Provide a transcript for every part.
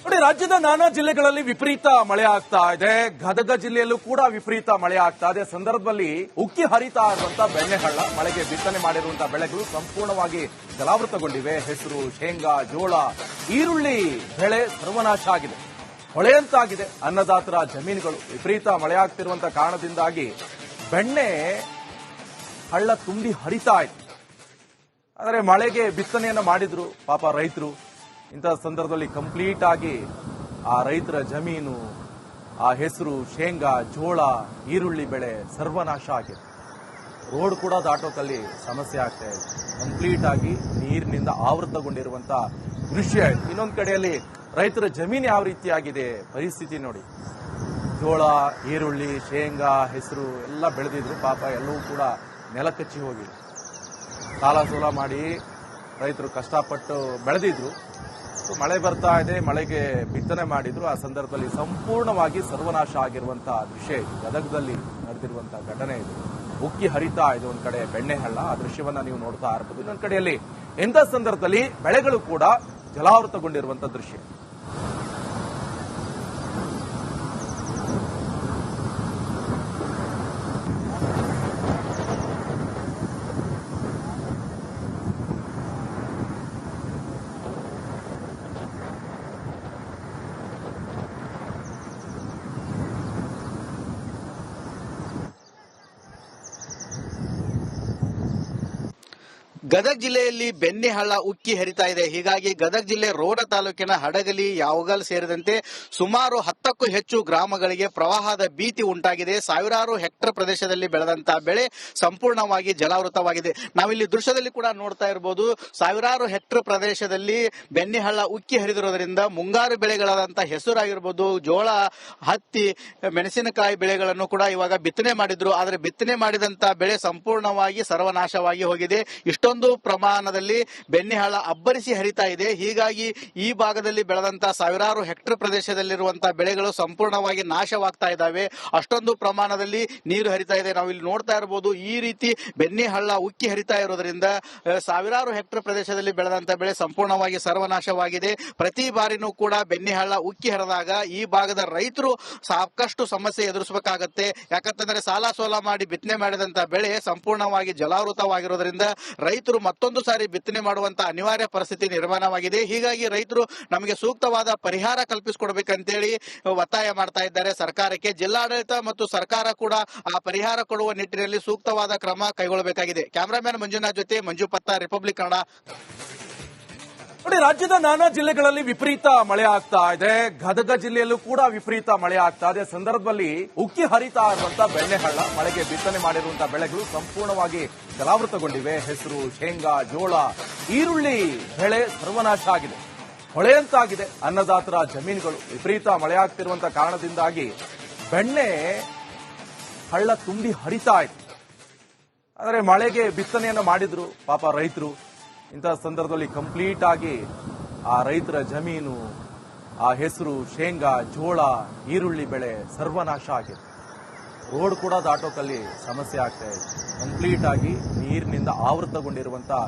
ನೋಡಿ, ರಾಜ್ಯದ ನಾನಾ ಜಿಲ್ಲೆಗಳಲ್ಲಿ ವಿಪರೀತ ಮಳೆ ಆಗ್ತಾ ಇದೆ. ಗದಗ ಜಿಲ್ಲೆಯಲ್ಲೂ ಕೂಡ ವಿಪರೀತ ಮಳೆ ಆಗ್ತಾ ಇದೆ. ಸಂದರ್ಭದಲ್ಲಿ ಉಕ್ಕಿ ಹರಿತಾ ಇರುವಂತಹ ಬೆಣ್ಣೆಹಳ್ಳ, ಮಳೆಗೆ ಬಿತ್ತನೆ ಮಾಡಿರುವಂತಹ ಬೆಳೆಗಳು ಸಂಪೂರ್ಣವಾಗಿ ಜಲಾವೃತಗೊಂಡಿವೆ. ಹೆಸರು, ಶೇಂಗಾ, ಜೋಳ, ಈರುಳ್ಳಿ ಬೆಳೆ ಸರ್ವನಾಶ ಆಗಿದೆ. ಹೊಳೆಯಂತಾಗಿದೆ ಅನ್ನದಾತರ ಜಮೀನುಗಳು. ವಿಪರೀತ ಮಳೆ ಆಗ್ತಿರುವಂತಹ ಕಾರಣದಿಂದಾಗಿ ಬೆಣ್ಣೆ ಹಳ್ಳ ತುಂಬಿ ಹರಿತಾ ಇದೆ. ಆದರೆ ಮಳೆಗೆ ಬಿತ್ತನೆಯನ್ನ ಮಾಡಿದ್ರು ಪಾಪ ರೈತರು. ಇಂತಹ ಸಂದರ್ಭದಲ್ಲಿ ಕಂಪ್ಲೀಟ್ ಆಗಿ ಆ ರೈತರ ಜಮೀನು, ಆ ಹೆಸರು, ಶೇಂಗಾ, ಜೋಳ, ಈರುಳ್ಳಿ ಬೆಳೆ ಸರ್ವನಾಶ ಆಗಿದೆ. ರೋಡ್ ಕೂಡ ದಾಟೋಕಲ್ಲಿ ಸಮಸ್ಯೆ ಆಗ್ತಾ ಇದೆ. ಕಂಪ್ಲೀಟ್ ಆಗಿ ನೀರಿನಿಂದ ಆವೃತಗೊಂಡಿರುವಂತಹ ದೃಶ್ಯ ಇದೆ. ಇನ್ನೊಂದು ಕಡೆಯಲ್ಲಿ ರೈತರ ಜಮೀನು ಯಾವ ರೀತಿಯಾಗಿದೆ ಪರಿಸ್ಥಿತಿ ನೋಡಿ. ಜೋಳ, ಈರುಳ್ಳಿ, ಶೇಂಗಾ, ಹೆಸರು ಎಲ್ಲ ಬೆಳೆದಿದ್ರು. ಪಾಪ ಎಲ್ಲವೂ ಕೂಡ ನೆಲಕಚ್ಚಿ ಹೋಗಿದೆ. ಸಾಲ ಸೋಲ ಮಾಡಿ ರೈತರು ಕಷ್ಟಪಟ್ಟು ಬೆಳೆದಿದ್ರು. ಮಳೆ ಬರ್ತಾ ಇದೆ, ಮಳೆಗೆ ಬಿತ್ತನೆ ಮಾಡಿದ್ರು. ಆ ಸಂದರ್ಭದಲ್ಲಿ ಸಂಪೂರ್ಣವಾಗಿ ಸರ್ವನಾಶ ಆಗಿರುವಂತಹ ದೃಶ್ಯ ಇದು. ಗದಗದಲ್ಲಿ ನಡೆದಿರುವಂತಹ ಘಟನೆ ಇದು. ಉಕ್ಕಿ ಹರಿತಾ ಇದೆ ಒಂದ್ ಕಡೆ ಬೆಣ್ಣೆಹಳ್ಳ. ಆ ದೃಶ್ಯವನ್ನ ನೀವು ನೋಡ್ತಾ ಇರಬಹುದು. ಇನ್ನೊಂದ್ ಕಡೆಯಲ್ಲಿ ಎಂಥ ಸಂದರ್ಭದಲ್ಲಿ ಬೆಳೆಗಳು ಕೂಡ ಜಲಾವೃತಗೊಂಡಿರುವಂತಹ ದೃಶ್ಯ. ಗದಗ ಜಿಲ್ಲೆಯಲ್ಲಿ ಬೆಣ್ಣೆಹಳ್ಳ ಉಕ್ಕಿ ಹರಿತಾ ಇದೆ. ಹೀಗಾಗಿ ಗದಗ ಜಿಲ್ಲೆ ರೋಣ ತಾಲೂಕಿನ ಹಡಗಲಿ, ಯಾವಗಲ್ ಸೇರಿದಂತೆ ಸುಮಾರು 10ಕ್ಕೂ ಹೆಚ್ಚು ಗ್ರಾಮಗಳಿಗೆ ಪ್ರವಾಹದ ಭೀತಿ ಉಂಟಾಗಿದೆ. ಸಾವಿರಾರು ಹೆಕ್ಟರ್ ಪ್ರದೇಶದಲ್ಲಿ ಬೆಳೆದಂತಹ ಬೆಳೆ ಸಂಪೂರ್ಣವಾಗಿ ಜಲಾವೃತವಾಗಿದೆ. ನಾವಿಲ್ಲಿ ದೃಶ್ಯದಲ್ಲಿ ಕೂಡ ನೋಡ್ತಾ ಇರಬಹುದು. ಸಾವಿರಾರು ಹೆಕ್ಟರ್ ಪ್ರದೇಶದಲ್ಲಿ ಬೆಣ್ಣೆಹಳ್ಳ ಉಕ್ಕಿ ಹರಿದಿರೋದ್ರಿಂದ ಮುಂಗಾರು ಬೆಳೆಗಳಾದಂತಹ ಹೆಸರಾಗಿರ್ಬೋದು, ಜೋಳ, ಹತ್ತಿ, ಮೆಣಸಿನಕಾಯಿ ಬೆಳೆಗಳನ್ನು ಕೂಡ ಇವಾಗ ಬಿತ್ತನೆ ಮಾಡಿದ್ರು. ಆದರೆ ಬಿತ್ತನೆ ಮಾಡಿದಂತಹ ಬೆಳೆ ಸಂಪೂರ್ಣವಾಗಿ ಸರ್ವನಾಶವಾಗಿ ಹೋಗಿದೆ. ಇಷ್ಟೊಂದು ಪ್ರಮಾಣದಲ್ಲಿ ಬೆಣ್ಣೆಹಳ್ಳ ಅಬ್ಬರಿಸಿ ಹರಿತಾ ಇದೆ. ಹೀಗಾಗಿ ಈ ಭಾಗದಲ್ಲಿ ಬೆಳೆದಂತಹ ಸಾವಿರಾರು ಹೆಕ್ಟರ್ ಪ್ರದೇಶದಲ್ಲಿರುವಂತಹ ಬೆಳೆಗಳು ಸಂಪೂರ್ಣವಾಗಿ ನಾಶವಾಗ್ತಾ ಇದ್ದಾವೆ. ಅಷ್ಟೊಂದು ಪ್ರಮಾಣದಲ್ಲಿ ನೀರು ಹರಿತಾ ಇದೆ. ನಾವು ಇಲ್ಲಿ ನೋಡ್ತಾ ಇರಬಹುದು. ಈ ರೀತಿ ಬೆಣ್ಣೆಹಳ್ಳ ಉಕ್ಕಿ ಹರಿತಾ ಇರೋದ್ರಿಂದ ಸಾವಿರಾರು ಹೆಕ್ಟರ್ ಪ್ರದೇಶದಲ್ಲಿ ಬೆಳೆದಂತಹ ಬೆಳೆ ಸಂಪೂರ್ಣವಾಗಿ ಸರ್ವನಾಶವಾಗಿದೆ. ಪ್ರತಿ ಬಾರಿನೂ ಕೂಡ ಬೆಣ್ಣೆಹಳ್ಳ ಉಕ್ಕಿ ಹರಿದಾಗ ಈ ಭಾಗದ ರೈತರು ಸಾಕಷ್ಟು ಸಮಸ್ಯೆ ಎದುರಿಸಬೇಕಾಗತ್ತೆ. ಯಾಕಂತಂದ್ರೆ ಸಾಲ ಸೋಲ ಮಾಡಿ ಬಿತ್ತನೆ ಮಾಡಿದಂತಹ ಬೆಳೆ ಸಂಪೂರ್ಣವಾಗಿ ಜಲಾವೃತವಾಗಿರೋದ್ರಿಂದ ರೈತರು ಮತ್ತೊಂದು ಸಾರಿ ಬಿತ್ತನೆ ಮಾಡುವಂತಹ ಅನಿವಾರ್ಯ ಪರಿಸ್ಥಿತಿ ನಿರ್ಮಾಣವಾಗಿದೆ. ಹೀಗಾಗಿ ರೈತರು ನಮಗೆ ಸೂಕ್ತವಾದ ಪರಿಹಾರ ಕಲ್ಪಿಸಿಕೊಡ್ಬೇಕಂತೇಳಿ ಒತ್ತಾಯ ಮಾಡ್ತಾ ಇದ್ದಾರೆ ಸರ್ಕಾರಕ್ಕೆ. ಜಿಲ್ಲಾಡಳಿತ ಮತ್ತು ಸರ್ಕಾರ ಕೂಡ ಆ ಪರಿಹಾರ ಕೊಡುವ ನಿಟ್ಟಿನಲ್ಲಿ ಸೂಕ್ತವಾದ ಕ್ರಮ ಕೈಗೊಳ್ಳಬೇಕಾಗಿದೆ. ಕ್ಯಾಮರಾಮನ್ ಮಂಜುನಾಥ್ ಜೊತೆ ಮಂಜು ಪತ್ತ, ರಿಪಬ್ಲಿಕ್ ಕನ್ನಡ. ನೋಡಿ, ರಾಜ್ಯದ ನಾನಾ ಜಿಲ್ಲೆಗಳಲ್ಲಿ ವಿಪರೀತ ಮಳೆ ಆಗ್ತಾ ಇದೆ. ಗದಗ ಜಿಲ್ಲೆಯಲ್ಲೂ ಕೂಡ ವಿಪರೀತ ಮಳೆ ಆಗ್ತಾ ಇದೆ. ಸಂದರ್ಭದಲ್ಲಿ ಉಕ್ಕಿ ಹರಿತಾ ಇರುವಂತಹ ಬೆಣ್ಣೆಹಳ್ಳ, ಮಳೆಗೆ ಬಿತ್ತನೆ ಮಾಡಿರುವಂತಹ ಬೆಳೆಗಳು ಸಂಪೂರ್ಣವಾಗಿ ಜಲಾವೃತಗೊಂಡಿವೆ. ಹೆಸರು, ಶೇಂಗಾ, ಜೋಳ, ಈರುಳ್ಳಿ ಬೆಳೆ ಸರ್ವನಾಶ ಆಗಿದೆ. ಹೊಳೆಯಂತಾಗಿದೆ ಅನ್ನದಾತರ ಜಮೀನುಗಳು. ವಿಪರೀತ ಮಳೆ ಆಗ್ತಿರುವಂತಹ ಕಾರಣದಿಂದಾಗಿ ಬೆಣ್ಣೆ ಹಳ್ಳ ತುಂಬಿ ಹರಿತಾ ಇದೆ. ಆದರೆ ಮಳೆಗೆ ಬಿತ್ತನೆಯನ್ನ ಮಾಡಿದ್ರು ಪಾಪ ರೈತರು. ಇಂತಹ ಸಂದರ್ಭದಲ್ಲಿ ಕಂಪ್ಲೀಟ್ ಆಗಿ ಆ ರೈತರ ಜಮೀನು, ಆ ಹೆಸರು, ಶೇಂಗಾ, ಜೋಳ, ಈರುಳ್ಳಿ ಬೆಳೆ ಸರ್ವನಾಶ ಆಗಿದೆ. ರೋಡ್ ಕೂಡ ದಾಟೋಕಲ್ಲಿ ಸಮಸ್ಯೆ ಆಗ್ತಾ ಇದೆ. ಕಂಪ್ಲೀಟ್ ಆಗಿ ನೀರಿನಿಂದ ಆವೃತಗೊಂಡಿರುವಂತಹ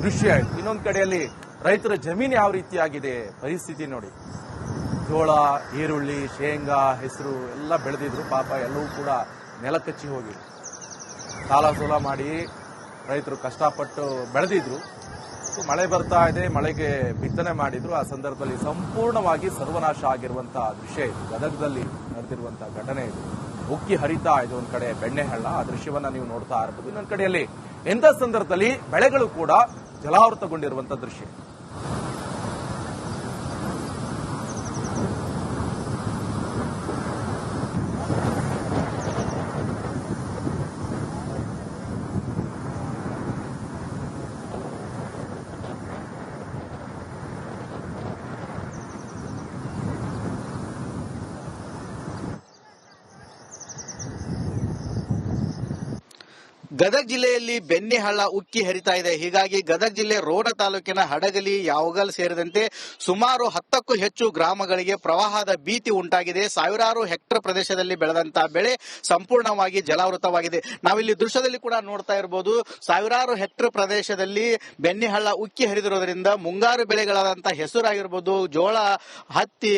ದೃಶ್ಯ ಇದೆ. ಇನ್ನೊಂದು ಕಡೆಯಲ್ಲಿ ರೈತರ ಜಮೀನು ಯಾವ ರೀತಿಯಾಗಿದೆ ಪರಿಸ್ಥಿತಿ ನೋಡಿ. ಜೋಳ, ಈರುಳ್ಳಿ, ಶೇಂಗಾ, ಹೆಸರು ಎಲ್ಲ ಬೆಳೆದಿದ್ರು. ಪಾಪ ಎಲ್ಲವೂ ಕೂಡ ನೆಲಕಚ್ಚಿ ಹೋಗಿದೆ. ಸಾಲ ಸೋಲ ಮಾಡಿ ರೈತರು ಕಷ್ಟಪಟ್ಟು ಬೆಳೆದಿದ್ರು. ಮಳೆ ಬರ್ತಾ ಇದೆ, ಮಳೆಗೆ ಬಿತ್ತನೆ ಮಾಡಿದ್ರು. ಆ ಸಂದರ್ಭದಲ್ಲಿ ಸಂಪೂರ್ಣವಾಗಿ ಸರ್ವನಾಶ ಆಗಿರುವಂತಹ ದೃಶ್ಯ ಇದು. ಗದಗದಲ್ಲಿ ನಡೆದಿರುವಂತಹ ಘಟನೆ ಇದು. ಉಕ್ಕಿ ಹರಿತಾ ಇದೆ ಒಂದ್ ಕಡೆ ಬೆಣ್ಣೆಹಳ್ಳ. ಆ ದೃಶ್ಯವನ್ನ ನೀವು ನೋಡ್ತಾ ಇರಬಹುದು. ಇನ್ನೊಂದ್ ಕಡೆಯಲ್ಲಿ ಎಂಥ ಸಂದರ್ಭದಲ್ಲಿ ಬೆಳೆಗಳು ಕೂಡ ಜಲಾವೃತಗೊಂಡಿರುವಂತಹ ದೃಶ್ಯ. ಗದಗ ಜಿಲ್ಲೆಯಲ್ಲಿ ಬೆಣ್ಣೆಹಳ್ಳ ಉಕ್ಕಿ ಹರಿತಾ ಇದೆ. ಹೀಗಾಗಿ ಗದಗ ಜಿಲ್ಲೆ ರೋಣ ತಾಲೂಕಿನ ಹಡಗಲಿ, ಯಾವಗಲ್ ಸೇರಿದಂತೆ ಸುಮಾರು 10ಕ್ಕೂ ಹೆಚ್ಚು ಗ್ರಾಮಗಳಿಗೆ ಪ್ರವಾಹದ ಭೀತಿ ಉಂಟಾಗಿದೆ. ಸಾವಿರಾರು ಹೆಕ್ಟರ್ ಪ್ರದೇಶದಲ್ಲಿ ಬೆಳೆದಂತಹ ಬೆಳೆ ಸಂಪೂರ್ಣವಾಗಿ ಜಲಾವೃತವಾಗಿದೆ. ನಾವಿಲ್ಲಿ ದೃಶ್ಯದಲ್ಲಿ ಕೂಡ ನೋಡ್ತಾ ಇರಬಹುದು, ಸಾವಿರಾರು ಹೆಕ್ಟರ್ ಪ್ರದೇಶದಲ್ಲಿ ಬೆಣ್ಣೆಹಳ್ಳ ಉಕ್ಕಿ ಹರಿದಿರೋದ್ರಿಂದ ಮುಂಗಾರು ಬೆಳೆಗಳಾದಂತಹ ಹೆಸರಾಗಿರ್ಬೋದು, ಜೋಳ, ಹತ್ತಿ,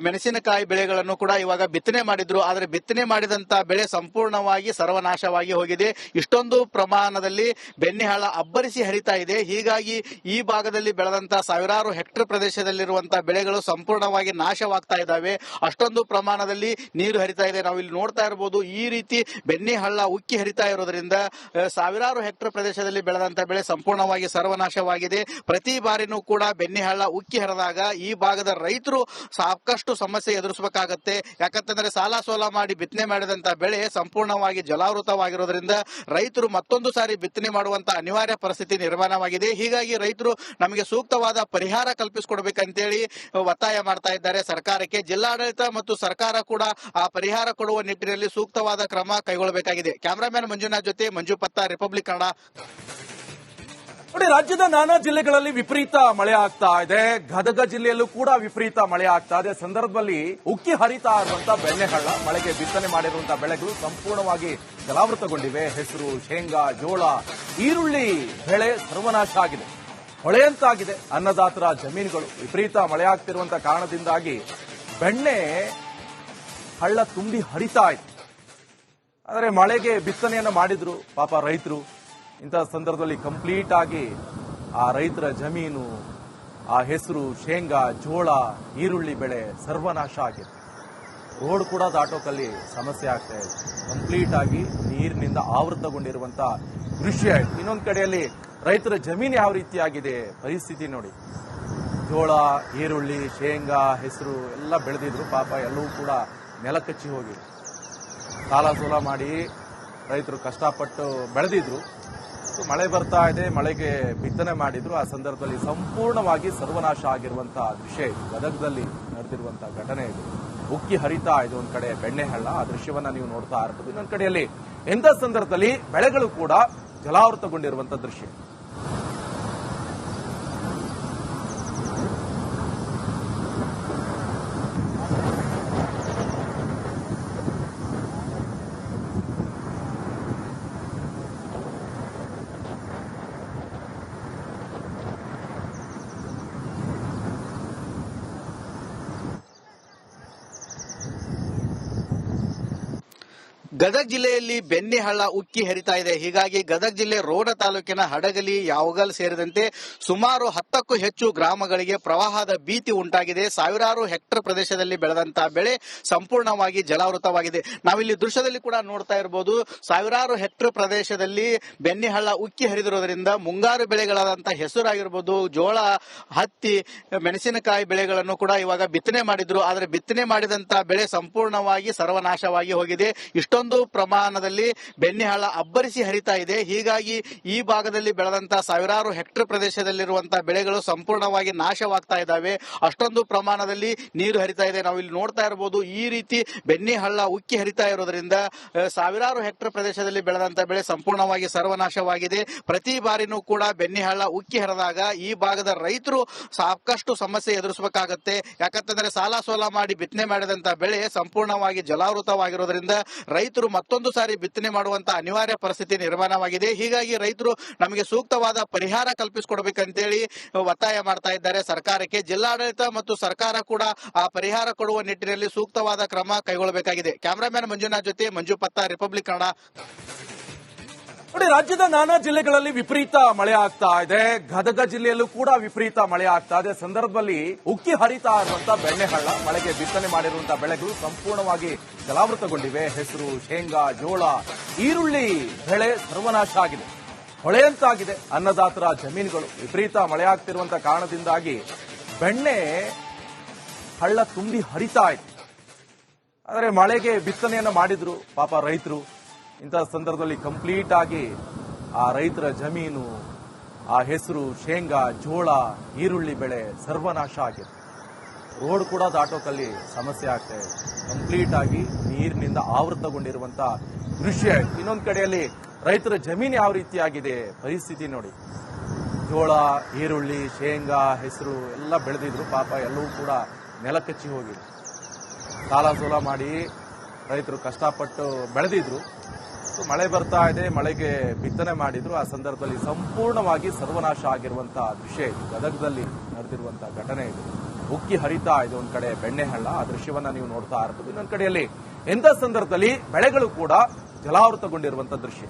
ಮೆಣಸಿನಕಾಯಿ ಬೆಳೆಗಳನ್ನು ಕೂಡ ಇವಾಗ ಬಿತ್ತನೆ ಮಾಡಿದ್ರು. ಆದರೆ ಬಿತ್ತನೆ ಮಾಡಿದಂತಹ ಬೆಳೆ ಸಂಪೂರ್ಣವಾಗಿ ಸರ್ವನಾಶವಾಗಿ ಹೋಗಿದೆ. ಇಷ್ಟೊಂದು ಪ್ರಮಾಣದಲ್ಲಿ ಬೆಣ್ಣೆಹಳ್ಳ ಅಬ್ಬರಿಸಿ ಹರಿತಾ ಇದೆ. ಹೀಗಾಗಿ ಈ ಭಾಗದಲ್ಲಿ ಬೆಳೆದಂತಹ ಸಾವಿರಾರು ಹೆಕ್ಟರ್ ಪ್ರದೇಶದಲ್ಲಿರುವಂತಹ ಬೆಳೆಗಳು ಸಂಪೂರ್ಣವಾಗಿ ನಾಶವಾಗ್ತಾ ಇದ್ದಾವೆ. ಅಷ್ಟೊಂದು ಪ್ರಮಾಣದಲ್ಲಿ ನೀರು ಹರಿತಾ ಇದೆ. ನಾವು ಇಲ್ಲಿ ನೋಡ್ತಾ ಇರಬಹುದು, ಈ ರೀತಿ ಬೆಣ್ಣೆಹಳ್ಳ ಉಕ್ಕಿ ಹರಿತಾ ಇರೋದ್ರಿಂದ ಸಾವಿರಾರು ಹೆಕ್ಟರ್ ಪ್ರದೇಶದಲ್ಲಿ ಬೆಳೆದಂತಹ ಬೆಳೆ ಸಂಪೂರ್ಣವಾಗಿ ಸರ್ವನಾಶವಾಗಿದೆ. ಪ್ರತಿ ಬಾರಿನೂ ಕೂಡ ಬೆಣ್ಣೆಹಳ್ಳ ಉಕ್ಕಿ ಹರಿದಾಗ ಈ ಭಾಗದ ರೈತರು ಸಾಕಷ್ಟು ಸಮಸ್ಯೆ ಎದುರಿಸಬೇಕಾಗತ್ತೆ. ಯಾಕಂತಂದ್ರೆ ಸಾಲ ಸೋಲ ಮಾಡಿ ಬಿತ್ತನೆ ಮಾಡಿದಂತಹ ಬೆಳೆ ಸಂಪೂರ್ಣವಾಗಿ ಜಲಾವೃತವಾಗಿರೋದ್ರಿಂದ ರೈತರು ಮತ್ತೊಂದು ಸಾರಿ ಬಿತ್ತನೆ ಮಾಡುವಂತಹ ಅನಿವಾರ್ಯ ಪರಿಸ್ಥಿತಿ ನಿರ್ಮಾಣವಾಗಿದೆ. ಹೀಗಾಗಿ ರೈತರು ನಮಗೆ ಸೂಕ್ತವಾದ ಪರಿಹಾರ ಕಲ್ಪಿಸಿಕೊಡ್ಬೇಕಂತೇಳಿ ಒತ್ತಾಯ ಮಾಡ್ತಾ ಇದ್ದಾರೆ ಸರ್ಕಾರಕ್ಕೆ. ಜಿಲ್ಲಾಡಳಿತ ಮತ್ತು ಸರ್ಕಾರ ಕೂಡ ಆ ಪರಿಹಾರ ಕೊಡುವ ನಿಟ್ಟಿನಲ್ಲಿ ಸೂಕ್ತವಾದ ಕ್ರಮ ಕೈಗೊಳ್ಳಬೇಕಾಗಿದೆ. ಕ್ಯಾಮರಾಮ್ಯಾನ್ ಮಂಜುನಾಥ್ ಜೊತೆ ಮಂಜು ಪತ್ತ, ರಿಪಬ್ಲಿಕ್ ಕನ್ನಡ. ನೋಡಿ, ರಾಜ್ಯದ ನಾನಾ ಜಿಲ್ಲೆಗಳಲ್ಲಿ ವಿಪರೀತ ಮಳೆ ಆಗ್ತಾ ಇದೆ. ಗದಗ ಜಿಲ್ಲೆಯಲ್ಲೂ ಕೂಡ ವಿಪರೀತ ಮಳೆ ಆಗ್ತಾ ಇದೆ. ಸಂದರ್ಭದಲ್ಲಿ ಉಕ್ಕಿ ಹರಿತಾ ಇರುವಂತಹ ಬೆಣ್ಣೆಹಳ್ಳ, ಮಳೆಗೆ ಬಿತ್ತನೆ ಮಾಡಿರುವಂತಹ ಬೆಳೆಗಳು ಸಂಪೂರ್ಣವಾಗಿ ಜಲಾವೃತಗೊಂಡಿವೆ. ಹೆಸರು, ಶೇಂಗಾ, ಜೋಳ, ಈರುಳ್ಳಿ ಬೆಳೆ ಸರ್ವನಾಶ ಆಗಿದೆ. ಹೊಳೆಯಂತಾಗಿದೆ ಅನ್ನದಾತರ ಜಮೀನುಗಳು. ವಿಪರೀತ ಮಳೆ ಆಗ್ತಿರುವಂತಹ ಕಾರಣದಿಂದಾಗಿ ಬೆಣ್ಣೆ ಹಳ್ಳ ತುಂಬಿ ಹರಿತಾ ಇದೆ. ಆದರೆ ಮಳೆಗೆ ಬಿತ್ತನೆಯನ್ನ ಮಾಡಿದ್ರು ಪಾಪ ರೈತರು. ಇಂತಹ ಸಂದರ್ಭದಲ್ಲಿ ಕಂಪ್ಲೀಟ್ ಆಗಿ ಆ ರೈತರ ಜಮೀನು, ಆ ಹೆಸರು, ಶೇಂಗಾ, ಜೋಳ, ಈರುಳ್ಳಿ ಬೆಳೆ ಸರ್ವನಾಶ ಆಗಿದೆ. ರೋಡ್ ಕೂಡ ದಾಟೋಕಲ್ಲಿ ಸಮಸ್ಯೆ ಆಗ್ತಾ ಇದೆ. ಕಂಪ್ಲೀಟ್ ಆಗಿ ನೀರಿನಿಂದ ಆವೃತಗೊಂಡಿರುವಂತಹ ದೃಶ್ಯ ಇದೆ. ಇನ್ನೊಂದು ಕಡೆಯಲ್ಲಿ ರೈತರ ಜಮೀನು ಯಾವ ರೀತಿಯಾಗಿದೆ ಪರಿಸ್ಥಿತಿ ನೋಡಿ. ಜೋಳ, ಈರುಳ್ಳಿ, ಶೇಂಗಾ, ಹೆಸರು ಎಲ್ಲ ಬೆಳೆದಿದ್ರು. ಪಾಪ ಎಲ್ಲವೂ ಕೂಡ ನೆಲಕಚ್ಚಿ ಹೋಗಿದೆ. ಸಾಲ ಸೋಲ ಮಾಡಿ ರೈತರು ಕಷ್ಟಪಟ್ಟು ಬೆಳೆದಿದ್ರು. ಮಳೆ ಬರ್ತಾ ಇದೆ, ಮಳೆಗೆ ಬಿತ್ತನೆ ಮಾಡಿದ್ರು. ಆ ಸಂದರ್ಭದಲ್ಲಿ ಸಂಪೂರ್ಣವಾಗಿ ಸರ್ವನಾಶ ಆಗಿರುವಂತಹ ದೃಶ್ಯ ಇದು. ಗದಗದಲ್ಲಿ ನಡೆದಿರುವಂತಹ ಘಟನೆ ಇದು. ಉಕ್ಕಿ ಹರಿತಾ ಇದೆ ಒಂದ್ ಕಡೆ ಬೆಣ್ಣೆಹಳ್ಳ, ಆ ದೃಶ್ಯವನ್ನ ನೀವು ನೋಡ್ತಾ ಇರ್ಬೋದು. ಇನ್ನೊಂದ್ ಕಡೆಯಲ್ಲಿ ಎಂಥ ಸಂದರ್ಭದಲ್ಲಿ ಬೆಳೆಗಳು ಕೂಡ ಜಲಾವೃತಗೊಂಡಿರುವಂತಹ ದೃಶ್ಯ. ಗದಗ ಜಿಲ್ಲೆಯಲ್ಲಿ ಬೆಣ್ಣೆಹಳ್ಳ ಉಕ್ಕಿ ಹರಿತಾ ಇದೆ. ಹೀಗಾಗಿ ಗದಗ ಜಿಲ್ಲೆ ರೋಣ ತಾಲೂಕಿನ ಹಡಗಲಿ, ಯಾವಗಲ್ ಸೇರಿದಂತೆ ಸುಮಾರು 10ಕ್ಕೂ ಹೆಚ್ಚು ಗ್ರಾಮಗಳಿಗೆ ಪ್ರವಾಹದ ಭೀತಿ ಉಂಟಾಗಿದೆ. ಸಾವಿರಾರು ಹೆಕ್ಟರ್ ಪ್ರದೇಶದಲ್ಲಿ ಬೆಳೆದಂತಹ ಬೆಳೆ ಸಂಪೂರ್ಣವಾಗಿ ಜಲಾವೃತವಾಗಿದೆ. ನಾವಿಲ್ಲಿ ದೃಶ್ಯದಲ್ಲಿ ಕೂಡ ನೋಡ್ತಾ ಇರಬಹುದು, ಸಾವಿರಾರು ಹೆಕ್ಟರ್ ಪ್ರದೇಶದಲ್ಲಿ ಬೆಣ್ಣೆಹಳ್ಳ ಉಕ್ಕಿ ಹರಿದಿರೋದ್ರಿಂದ ಮುಂಗಾರು ಬೆಳೆಗಳಾದಂತಹ ಹೆಸರಾಗಿರ್ಬೋದು, ಜೋಳ, ಹತ್ತಿ, ಮೆಣಸಿನಕಾಯಿ ಬೆಳೆಗಳನ್ನು ಕೂಡ ಇವಾಗ ಬಿತ್ತನೆ ಮಾಡಿದ್ರು. ಆದರೆ ಬಿತ್ತನೆ ಮಾಡಿದಂತಹ ಬೆಳೆ ಸಂಪೂರ್ಣವಾಗಿ ಸರ್ವನಾಶವಾಗಿ ಹೋಗಿದೆ. ಇಷ್ಟೊಂದು ಪ್ರಮಾಣದಲ್ಲಿ ಬೆಣ್ಣೆಹಳ್ಳ ಅಬ್ಬರಿಸಿ ಹರಿತಾ ಇದೆ. ಹೀಗಾಗಿ ಈ ಭಾಗದಲ್ಲಿ ಬೆಳೆದಂತಹ ಸಾವಿರಾರು ಹೆಕ್ಟರ್ ಪ್ರದೇಶದಲ್ಲಿರುವಂತಹ ಬೆಳೆಗಳು ಸಂಪೂರ್ಣವಾಗಿ ನಾಶವಾಗ್ತಾ ಇದ್ದಾವೆ. ಅಷ್ಟೊಂದು ಪ್ರಮಾಣದಲ್ಲಿ ನೀರು ಹರಿತಾ ಇದೆ. ನಾವು ಇಲ್ಲಿ ನೋಡ್ತಾ ಇರಬಹುದು, ಈ ರೀತಿ ಬೆಣ್ಣೆಹಳ್ಳ ಉಕ್ಕಿ ಹರಿತಾ ಇರೋದ್ರಿಂದ ಸಾವಿರಾರು ಹೆಕ್ಟರ್ ಪ್ರದೇಶದಲ್ಲಿ ಬೆಳೆದಂತಹ ಬೆಳೆ ಸಂಪೂರ್ಣವಾಗಿ ಸರ್ವನಾಶವಾಗಿದೆ. ಪ್ರತಿ ಬಾರಿನೂ ಕೂಡ ಬೆಣ್ಣೆಹಳ್ಳ ಉಕ್ಕಿ ಹರಿದಾಗ ಈ ಭಾಗದ ರೈತರು ಸಾಕಷ್ಟು ಸಮಸ್ಯೆ ಎದುರಿಸಬೇಕಾಗತ್ತೆ. ಯಾಕಂತಂದ್ರೆ ಸಾಲ ಸೋಲ ಮಾಡಿ ಬಿತ್ತನೆ ಮಾಡಿದಂತಹ ಬೆಳೆ ಸಂಪೂರ್ಣವಾಗಿ ಜಲಾವೃತವಾಗಿರೋದ್ರಿಂದ ರೈತರು ಮತ್ತೊಂದು ಸಾರಿ ಬಿತ್ತನೆ ಮಾಡುವಂತಹ ಅನಿವಾರ್ಯ ಪರಿಸ್ಥಿತಿ ನಿರ್ಮಾಣವಾಗಿದೆ. ಹೀಗಾಗಿ ರೈತರು ನಮಗೆ ಸೂಕ್ತವಾದ ಪರಿಹಾರ ಕಲ್ಪಿಸಿಕೊಡ್ಬೇಕಂತೇಳಿ ಒತ್ತಾಯ ಮಾಡ್ತಾ ಇದ್ದಾರೆ ಸರ್ಕಾರಕ್ಕೆ. ಜಿಲ್ಲಾಡಳಿತ ಮತ್ತು ಸರ್ಕಾರ ಕೂಡ ಆ ಪರಿಹಾರ ಕೊಡುವ ನಿಟ್ಟಿನಲ್ಲಿ ಸೂಕ್ತವಾದ ಕ್ರಮ ಕೈಗೊಳ್ಳಬೇಕಾಗಿದೆ. ಕ್ಯಾಮರಾಮ್ಯಾನ್ ಮಂಜುನಾಥ್ ಜೊತೆ ಮಂಜು ಪತ್ತ, ರಿಪಬ್ಲಿಕ್ ಕನ್ನಡ. ನೋಡಿ, ರಾಜ್ಯದ ನಾನಾ ಜಿಲ್ಲೆಗಳಲ್ಲಿ ವಿಪರೀತ ಮಳೆ ಆಗ್ತಾ ಇದೆ. ಗದಗ ಜಿಲ್ಲೆಯಲ್ಲೂ ಕೂಡ ವಿಪರೀತ ಮಳೆ ಆಗ್ತಾ ಇದೆ. ಸಂದರ್ಭದಲ್ಲಿ ಉಕ್ಕಿ ಹರಿತಾ ಇರುವಂತಹ ಬೆಣ್ಣೆಹಳ್ಳ, ಮಳೆಗೆ ಬಿತ್ತನೆ ಮಾಡಿರುವಂತಹ ಬೆಳೆಗಳು ಸಂಪೂರ್ಣವಾಗಿ ಜಲಾವೃತಗೊಂಡಿವೆ. ಹೆಸರು, ಶೇಂಗಾ, ಜೋಳ, ಈರುಳ್ಳಿ ಬೆಳೆ ಸರ್ವನಾಶ ಆಗಿದೆ. ಹೊಳೆಯಂತಾಗಿದೆ ಅನ್ನದಾತರ ಜಮೀನುಗಳು. ವಿಪರೀತ ಮಳೆ ಆಗ್ತಿರುವಂತಹ ಕಾರಣದಿಂದಾಗಿ ಬೆಣ್ಣೆ ಹಳ್ಳ ತುಂಬಿ ಹರಿತಾ ಇದೆ. ಆದರೆ ಮಳೆಗೆ ಬಿತ್ತನೆಯನ್ನ ಮಾಡಿದ್ರು ಪಾಪ ರೈತರು. ಇಂತಹ ಸಂದರ್ಭದಲ್ಲಿ ಕಂಪ್ಲೀಟ್ ಆಗಿ ಆ ರೈತರ ಜಮೀನು, ಆ ಹೆಸರು, ಶೇಂಗಾ, ಜೋಳ, ಈರುಳ್ಳಿ ಬೆಳೆ ಸರ್ವನಾಶ ಆಗಿದೆ. ರೋಡ್ ಕೂಡ ದಾಟೋಕಲ್ಲಿ ಸಮಸ್ಯೆ ಆಗ್ತಾ ಇದೆ. ಕಂಪ್ಲೀಟ್ ಆಗಿ ನೀರಿನಿಂದ ಆವೃತಗೊಂಡಿರುವಂತ ದೃಶ್ಯ. ಇನ್ನೊಂದು ಕಡೆಯಲ್ಲಿ ರೈತರ ಜಮೀನು ಯಾವ ರೀತಿಯಾಗಿದೆ ಪರಿಸ್ಥಿತಿ ನೋಡಿ. ಜೋಳ, ಈರುಳ್ಳಿ, ಶೇಂಗಾ, ಹೆಸರು ಎಲ್ಲ ಬೆಳೆದಿದ್ರು. ಪಾಪ ಎಲ್ಲವೂ ಕೂಡ ನೆಲಕಚ್ಚಿ ಹೋಗಿದೆ. ಸಾಲ ಸೋಲ ಮಾಡಿ ರೈತರು ಕಷ್ಟಪಟ್ಟು ಬೆಳೆದಿದ್ರು. ಮಳೆ ಬರ್ತಾ ಇದೆ, ಮಳೆಗೆ ಬಿತ್ತನೆ ಮಾಡಿದ್ರು. ಆ ಸಂದರ್ಭದಲ್ಲಿ ಸಂಪೂರ್ಣವಾಗಿ ಸರ್ವನಾಶ ಆಗಿರುವಂತಹ ದೃಶ್ಯ ಇದು. ಗದಗದಲ್ಲಿ ನಡೆದಿರುವಂತಹ ಘಟನೆ ಇದು. ಉಕ್ಕಿ ಹರಿತಾ ಇದೆ ಒಂದ್ ಕಡೆ ಬೆಣ್ಣೆಹಳ್ಳ. ಆ ದೃಶ್ಯವನ್ನ ನೀವು ನೋಡ್ತಾ ಇರ್ಬೋದು. ಇನ್ನೊಂದ್ ಕಡೆಯಲ್ಲಿ ಎಂಥ ಸಂದರ್ಭದಲ್ಲಿ ಬೆಳೆಗಳು ಕೂಡ ಜಲಾವೃತಗೊಂಡಿರುವಂತಹ ದೃಶ್ಯ.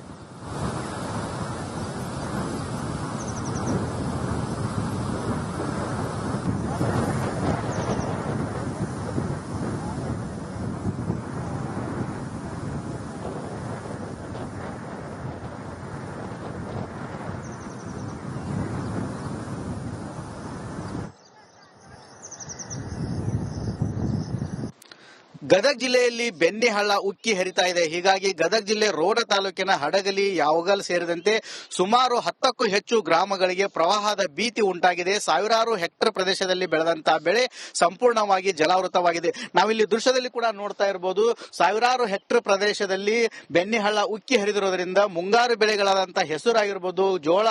ಗದಗ ಜಿಲ್ಲೆಯಲ್ಲಿ ಬೆಣ್ಣೆಹಳ್ಳ ಉಕ್ಕಿ ಹರಿತಾ ಇದೆ. ಹೀಗಾಗಿ ಗದಗ ಜಿಲ್ಲೆ ರೋಣ ತಾಲೂಕಿನ ಹಡಗಲಿ, ಯಾವಗಲ್ ಸೇರಿದಂತೆ ಸುಮಾರು 10ಕ್ಕೂ ಹೆಚ್ಚು ಗ್ರಾಮಗಳಿಗೆ ಪ್ರವಾಹದ ಭೀತಿ ಉಂಟಾಗಿದೆ. ಸಾವಿರಾರು ಹೆಕ್ಟರ್ ಪ್ರದೇಶದಲ್ಲಿ ಬೆಳೆದಂತಹ ಬೆಳೆ ಸಂಪೂರ್ಣವಾಗಿ ಜಲಾವೃತವಾಗಿದೆ. ನಾವಿಲ್ಲಿ ದೃಶ್ಯದಲ್ಲಿ ಕೂಡ ನೋಡ್ತಾ ಇರಬಹುದು. ಸಾವಿರಾರು ಹೆಕ್ಟರ್ ಪ್ರದೇಶದಲ್ಲಿ ಬೆಣ್ಣೆಹಳ್ಳ ಉಕ್ಕಿ ಹರಿದಿರೋದ್ರಿಂದ ಮುಂಗಾರು ಬೆಳೆಗಳಾದಂತಹ ಹೆಸರಾಗಿರ್ಬೋದು, ಜೋಳ,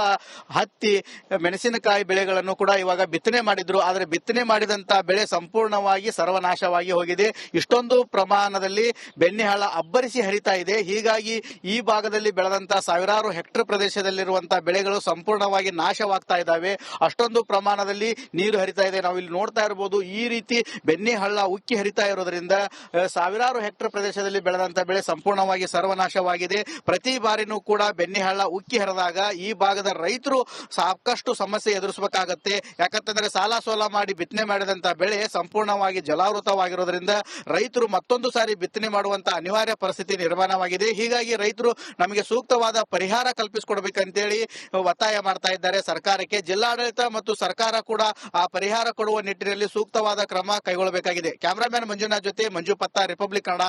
ಹತ್ತಿ, ಮೆಣಸಿನಕಾಯಿ ಬೆಳೆಗಳನ್ನು ಕೂಡ ಇವಾಗ ಬಿತ್ತನೆ ಮಾಡಿದ್ರು. ಆದರೆ ಬಿತ್ತನೆ ಮಾಡಿದಂತಹ ಬೆಳೆ ಸಂಪೂರ್ಣವಾಗಿ ಸರ್ವನಾಶವಾಗಿ ಹೋಗಿದೆ. ಇಷ್ಟೊಂದು ಪ್ರಮಾಣದಲ್ಲಿ ಬೆಣ್ಣೆಹಳ್ಳ ಅಬ್ಬರಿಸಿ ಹರಿತಾ ಇದೆ. ಹೀಗಾಗಿ ಈ ಭಾಗದಲ್ಲಿ ಬೆಳೆದಂತಹ ಸಾವಿರಾರು ಹೆಕ್ಟರ್ ಪ್ರದೇಶದಲ್ಲಿರುವಂತಹ ಬೆಳೆಗಳು ಸಂಪೂರ್ಣವಾಗಿ ನಾಶವಾಗ್ತಾ ಇದ್ದಾವೆ. ಅಷ್ಟೊಂದು ಪ್ರಮಾಣದಲ್ಲಿ ನೀರು ಹರಿತಾ ಇದೆ. ನಾವು ಇಲ್ಲಿ ನೋಡ್ತಾ ಇರಬಹುದು. ಈ ರೀತಿ ಬೆಣ್ಣೆಹಳ್ಳ ಉಕ್ಕಿ ಹರಿತಾ ಇರೋದ್ರಿಂದ ಸಾವಿರಾರು ಹೆಕ್ಟರ್ ಪ್ರದೇಶದಲ್ಲಿ ಬೆಳೆದಂತಹ ಬೆಳೆ ಸಂಪೂರ್ಣವಾಗಿ ಸರ್ವನಾಶವಾಗಿದೆ. ಪ್ರತಿ ಬಾರಿನೂ ಕೂಡ ಬೆಣ್ಣೆಹಳ್ಳ ಉಕ್ಕಿ ಹರಿದಾಗ ಈ ಭಾಗದ ರೈತರು ಸಾಕಷ್ಟು ಸಮಸ್ಯೆ ಎದುರಿಸಬೇಕಾಗತ್ತೆ. ಯಾಕಂತಂದ್ರೆ ಸಾಲ ಸೋಲ ಮಾಡಿ ಬಿತ್ತನೆ ಮಾಡಿದಂತಹ ಬೆಳೆ ಸಂಪೂರ್ಣವಾಗಿ ಜಲಾವೃತವಾಗಿರೋದ್ರಿಂದ ರೈತರು ಮತ್ತೊಂದು ಸಾರಿ ಬಿತ್ತನೆ ಮಾಡುವಂತಹ ಅನಿವಾರ್ಯ ಪರಿಸ್ಥಿತಿ ನಿರ್ಮಾಣವಾಗಿದೆ. ಹೀಗಾಗಿ ರೈತರು ನಮಗೆ ಸೂಕ್ತವಾದ ಪರಿಹಾರ ಕಲ್ಪಿಸಿಕೊಡಬೇಕಂತೇಳಿ ಒತ್ತಾಯ ಮಾಡ್ತಾ ಇದ್ದಾರೆ ಸರ್ಕಾರಕ್ಕೆ. ಜಿಲ್ಲಾಡಳಿತ ಮತ್ತು ಸರ್ಕಾರ ಕೂಡ ಆ ಪರಿಹಾರ ಕೊಡುವ ನಿಟ್ಟಿನಲ್ಲಿ ಸೂಕ್ತವಾದ ಕ್ರಮ ಕೈಗೊಳ್ಳಬೇಕಾಗಿದೆ. ಕ್ಯಾಮರಾಮ್ಯಾನ್ ಮಂಜುನಾಥ್ ಜೊತೆ ಮಂಜು ಪತ್ತ, ರಿಪಬ್ಲಿಕ್ ಕನ್ನಡ.